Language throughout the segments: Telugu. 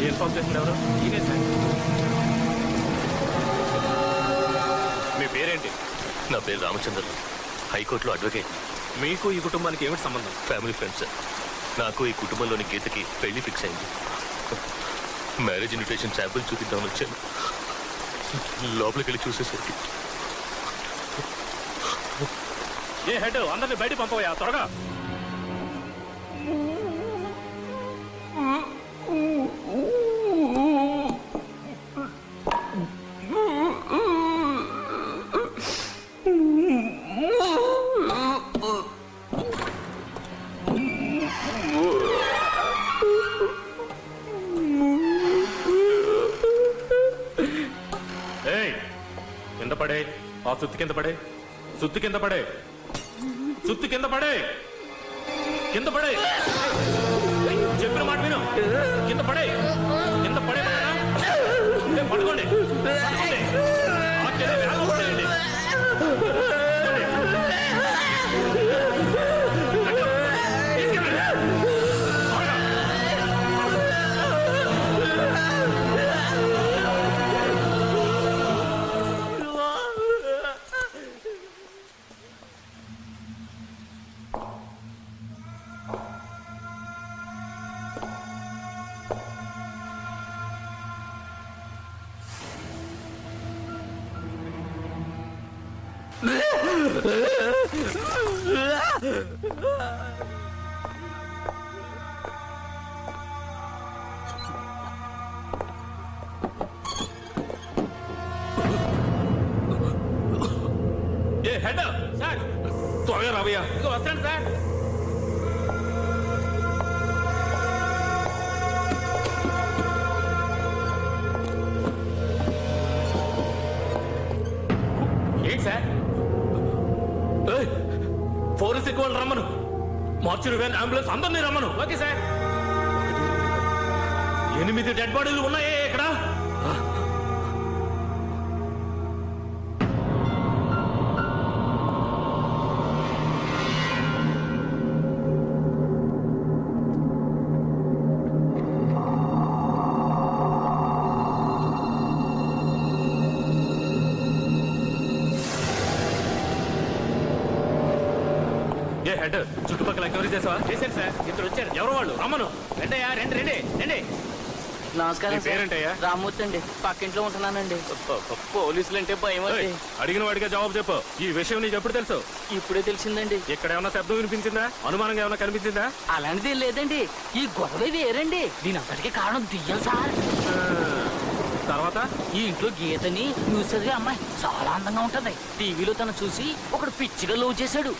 ఇన్ఫార్మ్ చేసింది ఎవరు? ఈయనే సార్. మీ పేరేంటి? నా పేరు రామచంద్ర, హైకోర్టులో అడ్వకేట్. మీకు ఈ కుటుంబానికి ఏమిటి సంబంధం? Family friends. నాకు ఈ కుటుంబంలోని గీతకి పెళ్లి ఫిక్స్ అయింది. మ్యారేజ్ ఇన్విటేషన్ శాంపుల్ చూపిద్దామని వచ్చాను. లోపలికి వెళ్ళి చూసేసరికి ఏ హెడ్, అందరినీ బయట పంపవయ్యా త్వరగా. కింద పడే, ఆ సుత్తి కింద పడే, సుత్తి కింద పడే, సుత్తి కింద పడే, కింద పడే. చెప్పిన మాట విను. కింద పడే, కింద పడే. పడుకోండి, పడుకోండి. ఏ హెడ్ సార్, త్వరగా రావయ్యా. వస్తాను సార్. ఏంటి సార్? ఫోరెన్సిక్ వాళ్ళు రమ్మను, మార్చురీ వ్యాన్, అంబులెన్స్ అందరినీ రమ్మను. Okay sir. 8 డెడ్ బాడీలు ఉన్నాయే ఇక్కడ. ఏ హెడ్, చుట్టుపక్కల ఎంక్వైరీ చేసావా? చేశాను సార్. ఇద్దరు వచ్చారు. ఎవరు వాళ్ళు? రమ్మను. రెండయ్యా, రండి రండి రండి. నమస్కారం. పేరేంటయ్యా? రామ్మూర్తి అండి, పక్కింట్లో ఉంటున్నానండి. పోలీసులు అంటే భయం అండి. అడిగిన వాడిగా జవాబు చెప్పు. ఈ విషయం నీకు ఎప్పుడు తెలుసు? ఇప్పుడే తెలిసిందండి. ఇక్కడ ఏమైనా శబ్దం వినిపించిందా? అనుమానంగా ఏమైనా కనిపించిందా? అలాంటిది లేదండి. ఈ గొడవ వేరండి. దీని అంతటికీ కారణం దియ్యం సార్. తర్వాత ఈ ఇంట్లో గీతని న్యూస్ చదివే అమ్మాయి చాలా అందంగా ఉంటది. టీవీలో తను చూసి ఒకడు పిచ్చిగా లవ్ చేశాడు.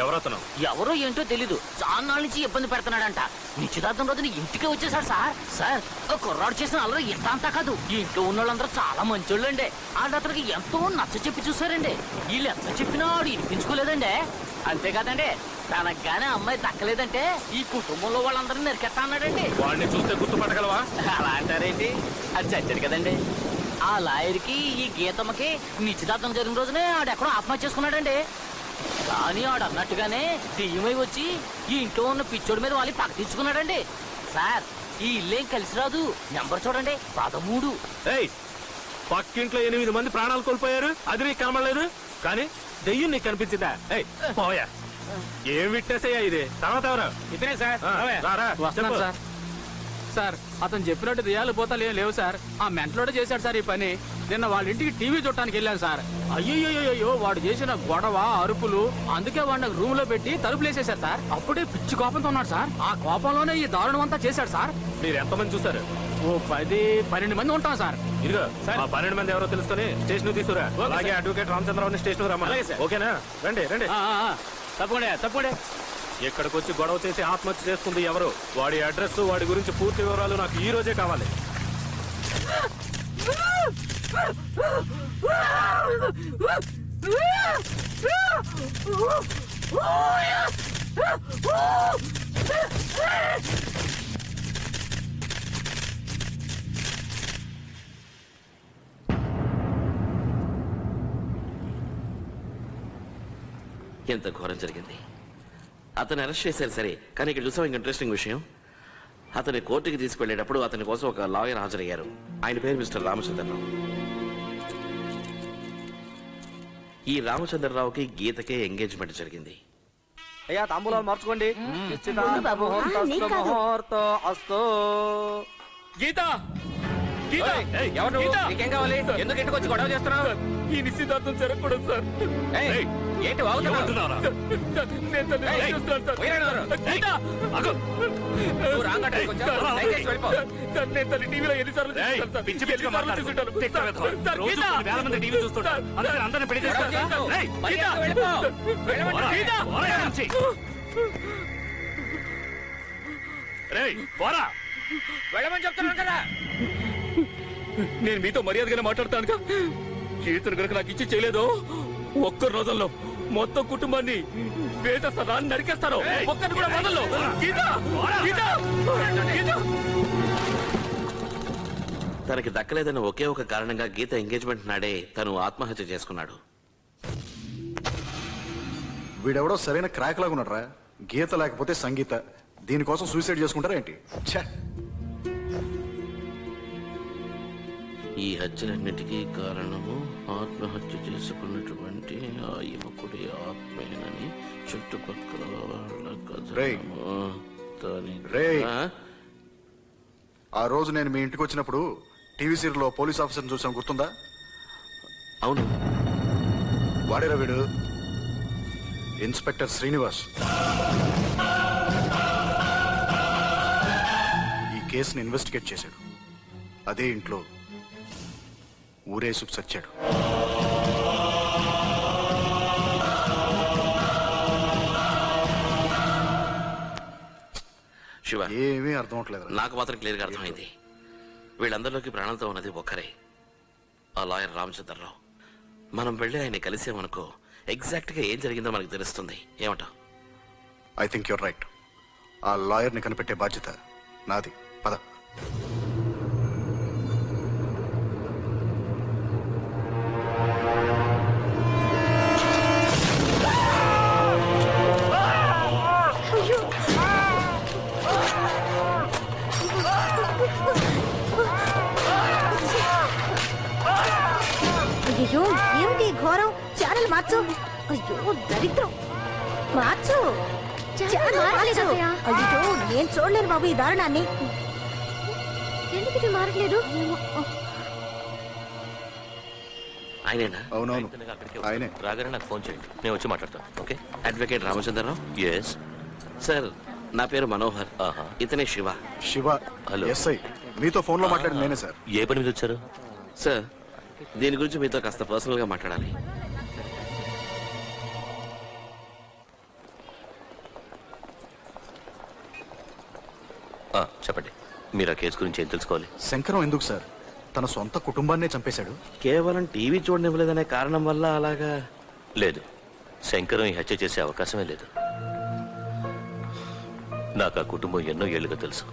ఎవరతను? ఎవరో ఏంటో తెలీదు. చాలా నుంచి ఇబ్బంది పెడుతున్నాడంట. నిశ్చితార్థం రోజున ఇంటికే వచ్చేసాడు సార్. సార్, కుర్రాడు చేసిన అల్లరి ఇంత అంతా కాదు. ఈ ఇంట్లో ఉన్న వాళ్ళందరూ చాలా మంచోళ్ళండి. వాళ్ళు అతనికి ఎంతో నచ్చ చెప్పి చూసారండి. వీళ్ళు ఎంత చెప్పినా వాడు వినిపించుకోలేదండి. అంతేకాదండి, తనకు గానే అమ్మాయి దక్కలేదంటే ఈ కుటుంబంలో వాళ్ళందరినీ నరికెత్తా అన్నాడండి. వాడిని చూస్తే గుర్తుపట్టగలవా? అలా అంటారేంటి? అది చచ్చాడు కదండి. ఆ లాయర్కి ఈ గీతమ్మకి నిశ్చితార్థం జరిగిన రోజునే ఆడెక్కడో ఆత్మహత్య చేసుకున్నాడండి. కానీ ఆడు అన్నట్టుగానే దెయ్యమై వచ్చి ఈ ఇంట్లో ఉన్న పిచ్చోడి మీద వాళ్ళు పక్క తెచ్చుకున్నాడండి. సార్, ఈ ఇల్లేం కలిసి రాదు. నెంబర్ చూడండి, 13. పక్కింట్లో 8 మంది ప్రాణాలు కోల్పోయారు. అది నీకు కనబడలేదు, కానీ దెయ్యం నీకు కనిపించిందా? పోయా, ఏం విట్టేసయ్యా ఇది? తర్వాత ఎవరు? ఇతనే సార్. వస్తున్నాను సార్. సార్, అతను చెప్పినట్టు దెయ్యాలు పోతాలు ఏం లేవు సార్. ఆ మెంటలోడే చేశాడు సార్ ఈ పని. నిన్న వాళ్ళ ఇంటికి టీవీ చూడటానికి వెళ్ళాను సార్. అయ్యో, వాడు చేసిన గొడవ, అరుపులు, అందుకే వాడిని రూమ్ లో పెట్టి తలుపులు వేసేశారు సార్. అప్పుడే పిచ్చి కోపంతో ఉన్నాడు సార్. ఆ కోపంలోనే ఈ దారుణం అంతా చేశాడు సార్. మీరు ఎంతమంది చూసారు? ఓ 10-12 మంది ఉంటాం సార్. ఇదిగో సార్, 12 మంది ఎవరో తెలుసుకొని స్టేషన్ తీసుకురా. అలాగే అడ్వకేట్ రామచంద్రరావుని స్టేషన్ రమ్మని. ఓకేనా? రండి రండి. తప్పకుండా. ఇక్కడికి వచ్చి గొడవ చేసి ఆత్మహత్య చేసుకుంది ఎవరు? వాడి అడ్రస్, వాడి గురించి పూర్తి వివరాలు నాకు ఈ రోజే కావాలి. ఎంత ఘోరం జరిగింది. అతను అరెస్ట్ చేశారు సరే, కానీ ఇక్కడ చూసాం ఇంక ఇంట్రెస్టింగ్ విషయం. అతని కోర్టుకి తీసుకువెళ్ళేటప్పుడు అతని కోసం ఒక లాయర్ హాజరయ్యారు. ఆయన పేరు మిస్టర్ రామచంద్రరావు. ఈ రామచంద్రరావుకి గీతకే ఎంగేజ్మెంట్ జరిగింది. అయ్యా తాంబూలాలు మార్చుకోండి. గీత గీత ఎవరు నీకేం కావాలి? ఎందుకు ఇంటికి వచ్చి గొడవ చేస్తున్నావు? ఈ నిశ్చితార్థం జరగకూడదు సార్. ఏంటి వాగుతున్నావురా? టీవీలో ఎన్నిసార్లు వెళ్ళమని చెప్తున్నాను కదా. నేను మీతో మర్యాదగానే మాట్లాడతానుగా. గీతను కనుక నాకు ఇచ్చి చేయలేదో ఒక్క రోజుల్లో మొత్తం కుటుంబాన్ని వేసేస్తాను, నరికేస్తాను. ఒక్కరిని కూడా వదల్లో. తనకి దక్కలేదని ఒకే ఒక కారణంగా గీత ఎంగేజ్మెంట్ నాడే తను ఆత్మహత్య చేసుకున్నాడు. వీడెవడో సరైన క్రాక్ లాగా ఉన్నాడు రా. గీత లేకపోతే సంగీత దీనికోసం సూసైడ్ చేసుకుంటారా ఏంటి? ఈ హత్యలన్నిటికీ కారణము ఆత్మహత్య చేసుకున్నటువంటి ఆ యువకుడి ఆత్మేనని చుట్టుపక్కల వాళ్ళ ఆ రోజు నేను మీ ఇంటికి వచ్చినప్పుడు టీవీ సీరియల్లో పోలీస్ ఆఫీసర్ని చూసాను, గుర్తుందా? అవును. వాడేరా వీడు? ఇన్స్పెక్టర్ శ్రీనివాస్. ఈ కేసుని ఇన్వెస్టిగేట్ చేశాడు. అదే ఇంట్లో ఊరేసుకు చచ్చాడు. శివ, ఏమీ అర్థం అవట్లేదు. నాకు మాత్రం క్లియర్గా అర్థమైంది. వీళ్ళందరిలోకి ప్రాణాలతో ఉన్నది ఒక్కరే, ఆ లాయర్ రామచంద్రరావు. మనం వెళ్ళి ఆయన కలిసామనుకో, ఎగ్జాక్ట్ గా ఏం జరిగిందో మనకు తెలుస్తుంది. ఏమంటావ్? I think you're right. ఆ లాయర్ని కనిపెట్టే బాధ్యత నాది. పద. అయ్యో ఏమిటి ఘోరం? ఛానల్ మార్చు. అయ్యో దరిద్రం, మార్చు. అయ్యో నేను చూడలేను బాబు ఈ దారుణాన్ని. ఎందుకు ఇది మారట్లేదు? ఆయనేనా? అవునవును ఆయనే. రాగానే నాకు ఫోన్ చేయండి, నేను వచ్చి మాట్లాడతాను. Okay? Advocate Ramachandra Rao. Yes sir, నా పేరు మనోహర్. ఇతనే శివ. శివ. హలో. ఎస్ఐ మీతో ఫోన్ లో మాట్లాడి నేనే సార్. ఏ పని మీద వచ్చారు? సార్, దీని గురించి మీతో కాస్త పర్సనల్ గా మాట్లాడాలి. చెప్పండి, మీరు ఆ కేసు గురించి ఏం తెలుసుకోవాలి? శంకరం ఎందుకు సార్ తన సొంత కుటుంబాన్నే చంపేశాడు? కేవలం టీవీ చూడనివ్వలేదనే కారణం వల్ల అలాగా? లేదు, శంకరం ఈ హత్య చేసే అవకాశమే లేదు. నాకు ఆ కుటుంబం ఎన్నో ఏళ్లుగా తెలుసు.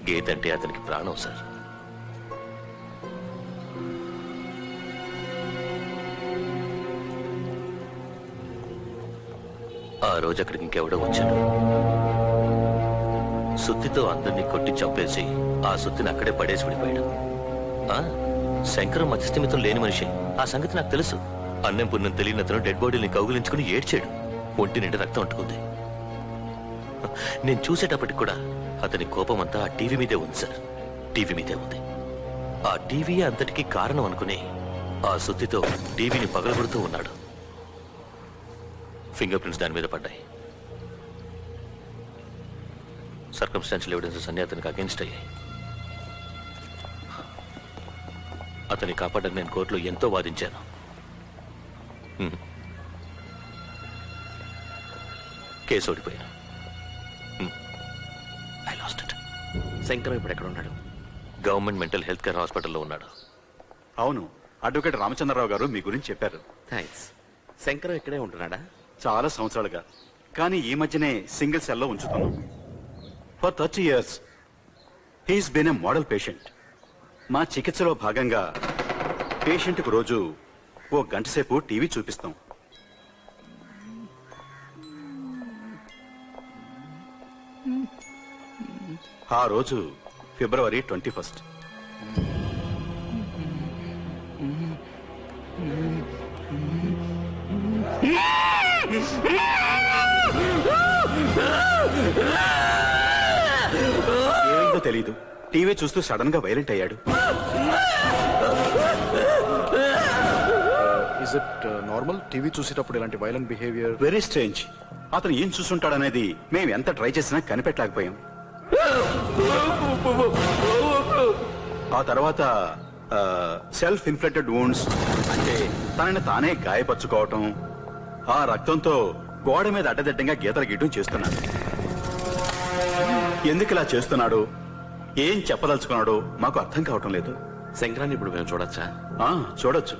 గీత అంటే అతనికి ప్రాణం సార్. ఆ రోజు అక్కడికి ఇంకెవడో వచ్చాడు. సుత్తితో అందరినీ కొట్టి చంపేసి ఆ సుత్తిని అక్కడే పడేసి విడిపోయాడు. శంకరం మధ్యస్థిమితం లేని మనిషి, ఆ సంగతి నాకు తెలుసు. అన్నం పుణ్యం తెలియని అతను డెడ్ బాడీని కౌగిలించుకుని ఏడ్చాడు. ఒంటి నిండా రక్తం అంటుకుంది. నేను చూసేటప్పటికి కూడా అతని కోపం అంతా ఆ టీవీ మీదే ఉంది సార్. టీవీ మీదే ఉంది. ఆ టీవీ అంతటికీ కారణం అనుకుని ఆ సుత్తితో టీవీని పగలగొడుతూ ఉన్నాడు. ఫింగర్ ప్రింట్స్ దాని మీద పడ్డాయి. సర్కమ్స్టాన్షియల్ ఎవిడెన్సెస్ అన్ని అతనికి అగెన్స్ట్ అయ్యాయి. అతన్ని కాపాడని నేను కోర్టులో ఎంతో వాదించాను. కేసు ఓడిపోయాను. I lost it. శంకరం ఇప్పుడు ఎక్కడ ఉన్నాడు? గవర్నమెంట్ మెంటల్ హెల్త్ కేర్ హాస్పిటల్లో ఉన్నాడు. అవును, అడ్వకేట్ రామచంద్రరావు గారు మీ గురించి చెప్పారు. థ్యాంక్స్. శంకరం ఇక్కడే ఉంటున్నాడా? చాలా సంవత్సరాలుగా, కానీ ఈ మధ్యనే సింగిల్ సెల్లో ఉంచుతున్నాం. For 30 years he's been a model patient. మా చికిత్సలో భాగంగా పేషెంట్కు రోజు ఓ గంట సేపు టీవీ చూపిస్తాం. ఆ రోజు February 21. ఏమైందో తెలీదు, టీవీ చూస్తూ సడన్ గా వైలెంట్ అయ్యాడు. ఇస్ ఇట్ నార్మల్ టీవీ చూసేటప్పుడు ఇలాంటి వైలెంట్ బిహేవియర్? Very strange. అతను ఏం చూస్తుంటాడనేది మేము ఎంత ట్రై చేసినా కనిపెట్టలేకపోయాం. ఆ తర్వాత సెల్ఫ్ ఇన్ఫ్లెక్టెడ్ వూండ్స్, అంటే తనని తానే గాయపరుచుకోవటం, ఆ రక్తంతో గోడ మీద అడ్డదిడ్డంగా గీతలు గీయటం చేస్తున్నాడు. ఎందుకు ఇలా చేస్తున్నాడు, ఏం చెప్పదలుచుకున్నాడో మాకు అర్థం కావటం లేదు. శంకరాన్ని ఇప్పుడు మేము చూడొచ్చా? చూడొచ్చు.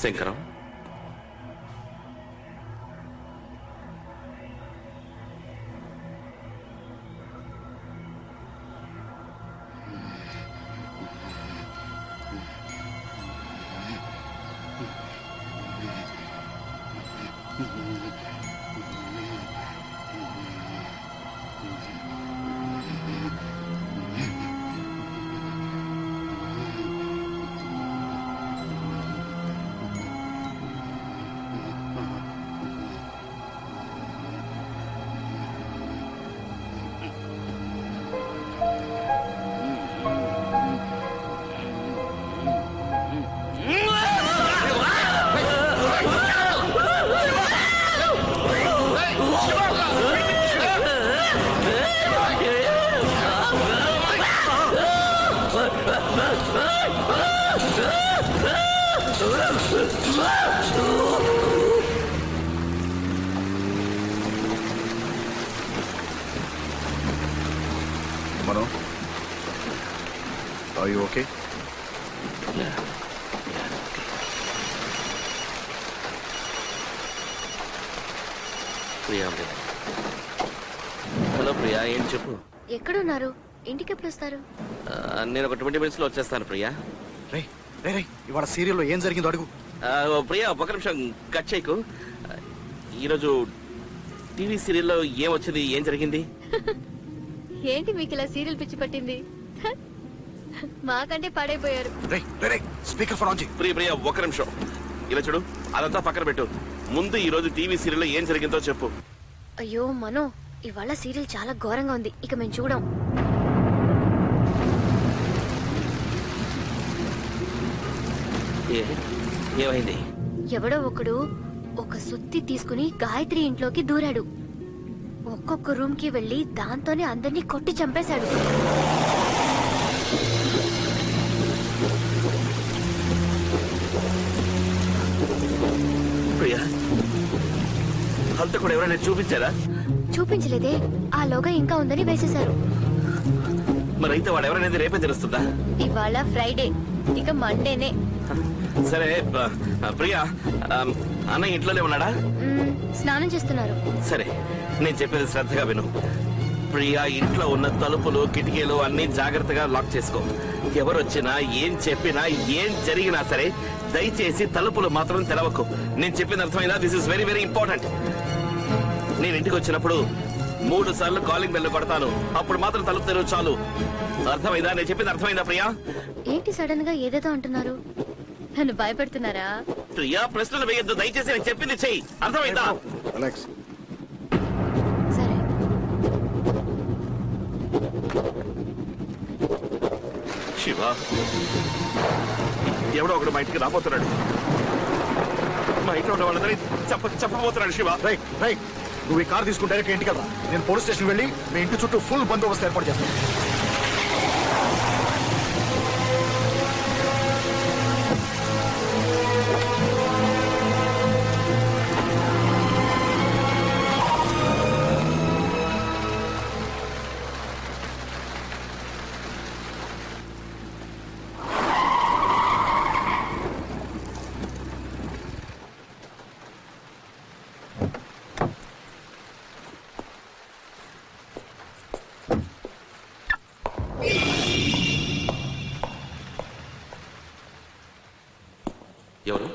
Shankaram, Mano, are you okay? Priya, hello Priya, ఏం చెప్పు. ఎక్కడున్నారు? ఇంటికి ఎప్పుడు వస్తారు? నేను ఒక 20 minutes లో వచ్చేస్తాను ప్రియా. రే రే రే, ఇవాళ సీరియల్లో ఏం జరిగిందో అడుగు. ప్రియా, ఒక నిమిషం కట్ చేయకు. ఈరోజు టీవీ సీరియల్లో ఏం వచ్చింది, ఏం జరిగింది? ఏంటి మీకు ఇలా సీరియల్ పిచ్చి పట్టింది? మాకంటే పడైపోయారు. స్పీకర్ ఫోన్ ఆన్ చేయి. ప్రియా, ఒక నిమిషం ఇలా చూడు, అదంతా పక్కన పెట్టు. ముందు ఈ రోజు టీవీ సీరియల్లో ఏం జరిగిందో చెప్పు. అయ్యో మనో, ఇవాళ సీరియల్ చాలా ఘోరంగా ఉంది, ఇక మేము చూడం. ఏమైంది? ఎవడో ఒకడు ఒక సుత్తి తీసుకుని గాయత్రి ఇంట్లోకి దూరాడు. ఒక్కొక్క రూమ్ కి వెళ్లి దాంతోనే అందరినీ కొట్టి చంపేశాడు. ప్రియా, అంత కూడా ఎవరైనా చూపించారా? చూపించలేదే, ఆ లోగా ఇంకా ఉందని వేసేశారు. మరైతే వాడు ఎవరనేది రేపే తెలుస్తుందా? ఇవాళ ఫ్రైడే, ఇక మండేనే. సరే ప్రియా, అన్నయ్య ఇంట్లోనే ఉన్నాడా? స్నానం చేస్తున్నారు. సరే, నేను చెప్పేది శ్రద్ధగా విను. ప్రియా, ఇంట్లో ఉన్న తలుపులు కిటికీలు అన్ని జాగ్రత్తగా లాక్ చేసుకో. ఎవరొచ్చినా ఏం చెప్పినా ఏం జరిగినా సరే దయచేసి తలుపులు మాత్రం తెరవకు. నేను చెప్పింది అర్థమైందా? This is very very important. నేను ఇంటికి వచ్చినప్పుడు 3 సార్లు కాలింగ్ బెల్ కొడతాను, అప్పుడు మాత్రం తలుపు తెరవు చాలు. అర్థమైందా? నేను చెప్పింది అర్థమైందా ప్రియా? ఏంటి సడన్ గా ఏదేదో అంటున్నారు? నన్ను భయపెడుతున్నారా? ప్రియా, ప్రశ్నలు వేయొద్దు దయచేసి, నేను చెప్పింది చెయ్యి. అర్థమైందా? సరే. శివ, ఎవడో ఒకడు మా ఇంటికి రాబోతున్నాడు. మా ఇంట్లో ఉన్న వాళ్ళందరినీ చెప్పబోతున్నాడు. శివ, రైట్ రైట్, నువ్వు ఈ కార్ తీసుకుని డైరెక్ట్ ఇంటికి వెళ్తా. నేను పోలీస్ స్టేషన్ వెళ్ళి మీ ఇంటి చుట్టూ ఫుల్ బందోబస్తు ఏర్పాటు చేస్తాను. ఎవరు?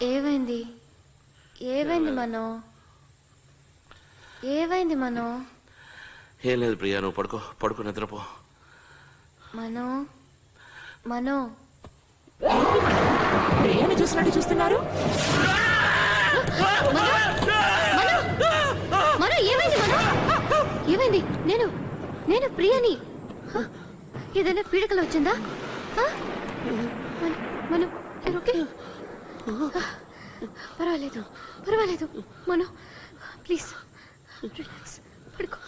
ఏమైంది? ఏమైంది మనో? ఏమైంది మనో? ఏం లేదు ప్రియా, నువ్వు పడుకో నిద్రపో. మనో మనో ప్రియాని చూసినట్టు చూస్తున్నారు. మనో ఏమైంది? మనో ఏమైంది? నేను ప్రియని. ఏదైనా పీడకలు వచ్చిందా? మనం ఓకే? పర్వాలేదు మనో, ప్లీజ్ రిలాక్స్, పడుకో.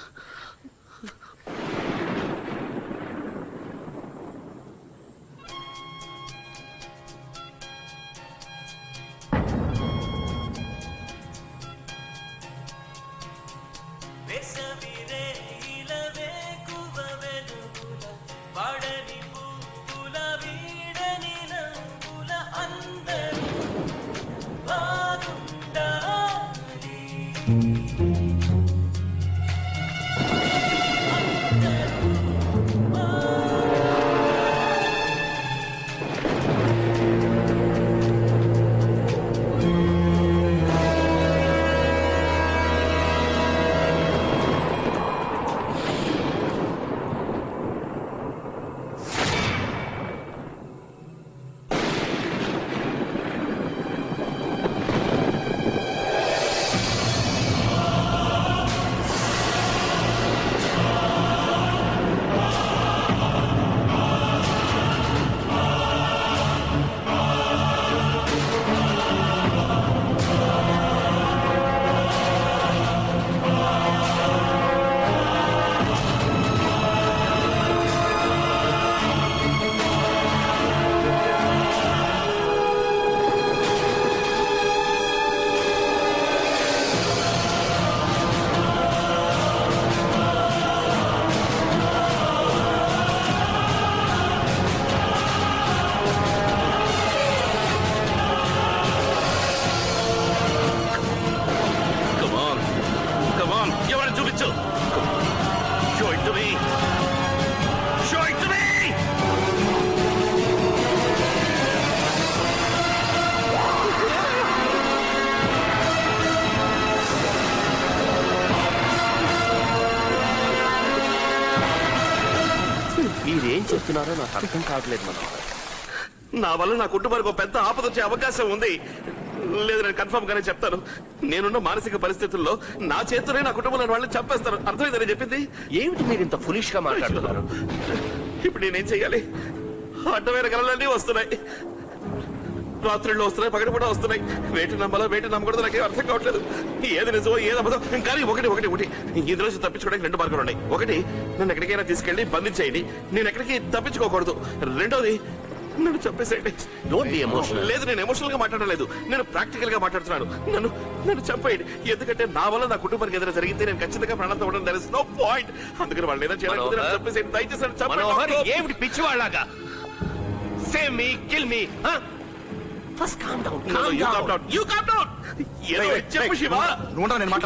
మీరేం చెప్తున్నారో నాకు అర్థం కావట్లేదు మనోహర్. నా వల్ల నా కుటుంబానికి ఒక పెద్ద ఆపద వచ్చే అవకాశం ఉంది. లేదు, నేను కన్ఫర్మ్ గానే చెప్తాను. నేనున్న మానసిక పరిస్థితుల్లో నా చేతితోనే నా కుటుంబంలో వాళ్ళని చంపేస్తారు. అర్థమైందని చెప్పింది. ఏమిటి మీరు ఇంత ఫులిష్ గా మాట్లాడుతున్నారు? ఇప్పుడు నేనేం చెయ్యాలి? అడ్డమైన కళలన్నీ వస్తున్నాయి. రాత్రిళ్ళు వస్తున్నాయి, పగటి కూడా వస్తున్నాయి. వేటి నమ్మాలో వేటి నమ్మకూడదు నాకేం అర్థం కావట్లేదు. ఏది నిజమో ఏది అబద్ధం. కానీ ఒకటి ఇందులో తప్పించుకోవడానికి 2 మార్గాలు ఉన్నాయి. ఒకటి, నన్ను ఎక్కడికైనా తీసుకెళ్లి బంధించేయండి, నేను ఎక్కడికి తప్పించుకోకూడదు. రెండోది, నన్ను చంపేసేయండి. Don't be emotional. లేదు, నేను ఎమోషనల్ గా మాట్లాడలేదు, నేను ప్రాక్టికల్ గా మాట్లాడుతున్నాను. నన్ను చంపేయండి. ఎందుకంటే నా వల్ల నా కుటుంబానికి ఏదైనా జరిగితే నేను ఖచ్చితంగా ప్రాణంతో ఉండడం దర్ ఇస్ నో పాయింట్. అందుకని వాళ్ళు ఏదైనా చేయాలంటే నన్ను చంపేసేయండి. దయచేసి నన్ను మనోహర్, చంపండి. ఏమిటి పిచ్చివాళ్ళగా? Save me, kill me. First calm down. You calm down. ఏదో చెప్పు శివ. నువ్వు నేను మాట్లాడు.